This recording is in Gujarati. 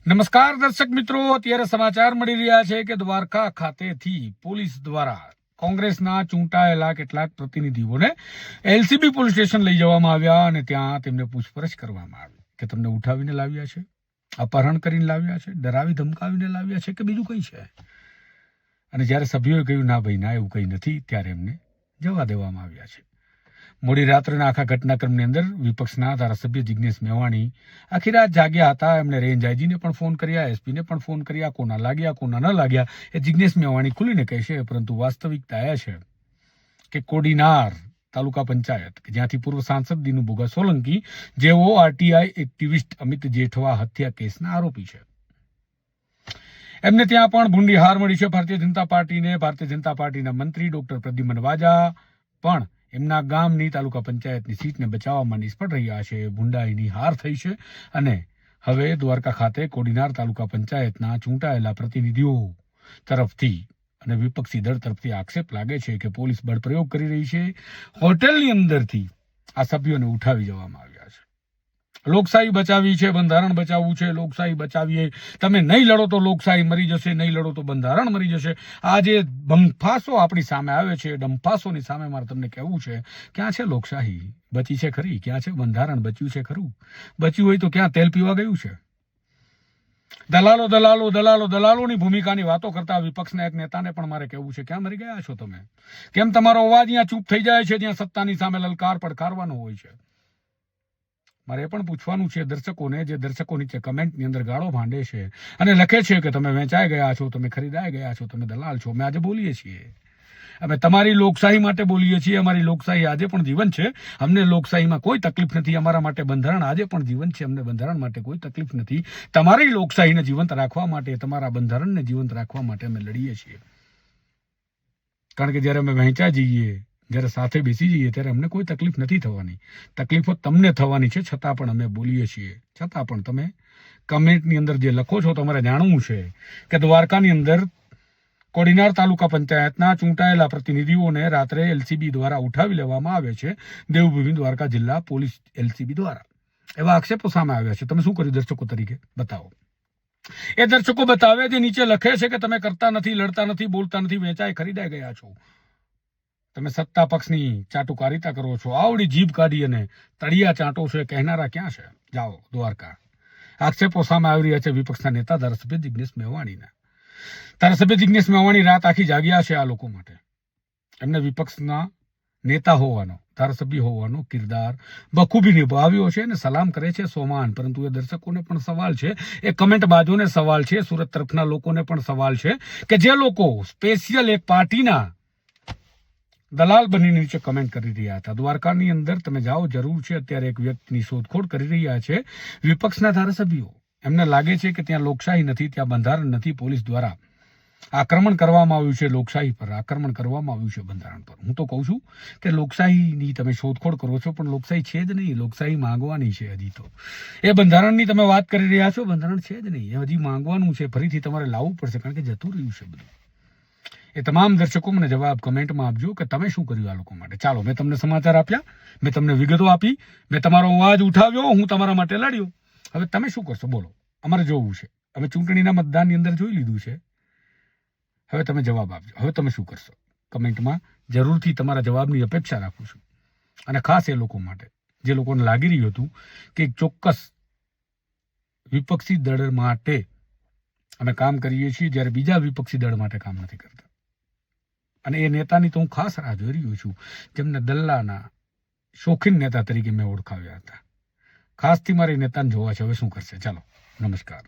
નમસ્કાર દર્શક મિત્રો, અત્યારે સમાચાર મળી રહ્યા છે કે દ્વારકા ખાતેથી પોલીસ દ્વારા કોંગ્રેસના ચૂંટાયેલા કેટલાક પ્રતિનિધિઓને એલસીબી પોલીસ સ્ટેશન લઈ જવામાં આવ્યા અને ત્યાં તેમને પૂછપરછ કરવામાં આવી કે તમને ઉઠાવીને લાવ્યા છે, અપહરણ કરીને લાવ્યા છે, ડરાવી ધમકાવીને લાવ્યા છે કે બીજું કંઈ છે. અને જ્યારે સભ્યોએ કહ્યું ના ભાઈ ના, એવું કંઈ નથી, ત્યારે એમને જવા દેવામાં આવ્યા છે. મોડી રાત્રના આખા ઘટનાક્રમની અંદર વિપક્ષના ધારાસભ્ય જિગ્નેશ મેવાણી આખી રાત જાગ્યા હતા. એમણે રેન્જ આઈજીને પણ ફોન કર્યા, એસપીને પણ ફોન કર્યા. કોના લાગ્યા કોના ન લાગ્યા એ જિગ્નેશ મેવાણી ખુલીને કહેશે, પરંતુ વાસ્તવિકતા એ છે કે કોડીનાર તાલુકા પંચાયત કે જ્યાંથી પૂર્વ સાંસદ દિનુ બોગા સોલંકી, જેઓ આરટીઆઈ એક્ટિવિસ્ટ અમિત જેઠવા હત્યા કેસના આરોપી છે, એમને ત્યાં પણ ભૂંડી હાર મળી છે. ભારતીય જનતા પાર્ટીના મંત્રી ડોક્ટર પ્રદ્યુમન વાજા પણ એમના ગામની તાલુકા પંચાયતની સીટને બચાવવામાં નિષ્ફળ રહ્યા છે. ભૂંડાઈની હાર થઈ છે અને હવે દ્વારકા ખાતે કોડીનાર તાલુકા પંચાયતના ચૂંટાયેલા પ્રતિનિધિઓ તરફથી અને વિપક્ષી દળ તરફથી આક્ષેપ લાગે છે કે પોલીસ બળપ્રયોગ કરી રહી છે. હોટેલની અંદરથી આ સભ્યોને ઉઠાવી જવામાં આવ્યા છે. લોકશાહી બચાવી છે, બંધારણ બચાવવું છે. લોકશાહી બચાવીએ, તમે નહીં લડો તો લોકશાહી મરી જશે, નહીં લડો તો બંધારણ મરી જશે. આ જે ડંફાસો આપણી સામે આવે છે, ડંફાસોની સામે મારે તમને કહેવું છે, ક્યાં છે લોકશાહી? બચી છે ખરી? ક્યાં છે બંધારણ? બચ્યું છે ખરું? બચ્યું હોય તો ક્યાં તેલ પીવા ગયું છે? દલાલોની ભૂમિકાની વાતો કરતા વિપક્ષના એક નેતાને પણ મારે કહેવું છે, ક્યાં મરી ગયા છો તમે? કેમ તમારો અવાજ અહીંયા ચૂપ થઈ જાય છે જ્યાં સત્તાની સામે લલકાર પડકારવાનો હોય છે? મારે એ પણ પૂછવાનું છે દર્શકોને, જે દર્શકો નીચે કમેન્ટની અંદર ગાળો ભાંડે છે અને લખે છે કે તમે વેચાઈ ગયા છો, તમે ખરીદાઈ ગયા છો, તમે દલાલ છો. અમે આજે બોલીએ છીએ, અમે તમારી લોકશાહી માટે બોલીએ છીએ. અમારી લોકશાહી આજે પણ જીવન છે, અમને લોકશાહીમાં કોઈ તકલીફ નથી. અમારા માટે બંધારણ આજે પણ જીવન છે, અમને બંધારણ માટે કોઈ તકલીફ નથી. તમારી લોકશાહીને જીવંત રાખવા માટે, તમારા બંધારણને જીવંત રાખવા માટે અમે લડીએ છીએ. કારણ કે જ્યારે અમે વહેંચાઈ જઈએ, જ્યારે સાથે બેસી જઈએ, ત્યારે અમને કોઈ તકલીફ નથી થવાની. તકલીફો તમને થવાની છે, છતાં પણ અમે બોલીએ છીએ. છતાં પણ તમે કમેન્ટની અંદર જે લખો છો, તમારે જાણવું છે કે દ્વારકાની અંદર કોડીનાર તાલુકા પંચાયતના ચૂંટાયેલા પ્રતિનિધિઓને રાત્રે એલસીબી દ્વારા ઉઠાવી લેવામાં આવે છે. દેવભૂમિ દ્વારકા જિલ્લા પોલીસ એલસીબી દ્વારા એવા આક્ષેપો સામે આવ્યા છે. તમે શું કર્યું દર્શકો તરીકે? બતાવો. એ દર્શકો બતાવે જે નીચે લખે છે કે તમે કરતા નથી, લડતા નથી, બોલતા નથી, વેચાઈ ખરીદાઈ ગયા છો. તમે સત્તા પક્ષની ચાટુકારિતા કરો છો, આવડી જીભ કાઢી અને તળિયા ચાટો છો, એ કહેનારા ક્યાં છે? જાઓ દ્વારકા. આક્ષેપો સામે આવી રહ્યા છે વિપક્ષના નેતા ધારાસભ્ય જિગ્નેશ મેવાણીના. ધારાસભ્ય જિગ્નેશ મેવાણી રાત આખી જાગ્યા છે આ લોકો માટે. એમને વિપક્ષના નેતા હોવાનો, ધારાસભ્ય હોવાનો કિરદાર બખૂબી નિભાવ્યો છે અને સલામ કરે છે સોમાન. પરંતુ એ દર્શકોને પણ સવાલ છે, એ કમેન્ટ બાજુને સવાલ છે, સુરત તરફના લોકોને પણ સવાલ છે કે જે લોકો સ્પેશિયલ એક પાર્ટીના દલાલ બનીને નીચે કમેન્ટ કરી રહ્યા હતા. દ્વારકાની અંદર તમે જાઓ, જરૂર છે. અત્યારે એક વ્યક્તિની શોધખોળ કરી રહ્યા છે વિપક્ષના ધારાસભ્યો. એમને લાગે છે કે ત્યાં લોકશાહી નથી, ત્યાં બંધારણ નથી. પોલીસ દ્વારા આક્રમણ કરવામાં આવ્યું છે લોકશાહી પર, આક્રમણ કરવામાં આવ્યું છે બંધારણ પર. હું તો કહું છું કે લોકશાહીની તમે શોધખોળ કરો છો, પણ લોકશાહી છે જ નહીં. લોકશાહી માંગવાની છે હજી તો. એ બંધારણની તમે વાત કરી રહ્યા છો, બંધારણ છે જ નહીં, એ હજી માંગવાનું છે. ફરીથી તમારે લાવવું પડશે, કારણ કે જતું રહ્યું છે બધું. એ તમામ દર્શકો મને જવાબ કમેન્ટમાં આપજો કે તમે શું કર્યું આ લોકો માટે. ચાલો, મેં તમને સમાચાર આપ્યા, મેં તમને વિગતો આપી, મેં તમારો અવાજ ઉઠાવ્યો, હું તમારા માટે લડ્યો. હવે તમે શું કરશો બોલો? અમારે જોવું છે. અમે ચૂંટણીના મતદાનની અંદર જોઈ લીધું છે. હવે તમે જવાબ આપજો. હવે તમે શું કરશો? કમેન્ટમાં જરૂરથી તમારા જવાબની અપેક્ષા રાખું છું. અને ખાસ એ લોકો માટે જે લોકોને લાગી રહ્યું હતું કે એક ચોક્કસ વિપક્ષી દળ માટે અમે કામ કરીએ છીએ, જ્યારે બીજા વિપક્ષી દળ માટે કામ નથી કરતા. અને એ નેતાની તો હું ખાસ રાહ જોઈ રહ્યો છું, જેમને દલ્લાના શોખીન નેતા તરીકે મેં ઓળખાવ્યા હતા. ખાસથી મારે નેતાને જોવા છે. હવે શું કરશે? ચાલો, નમસ્કાર.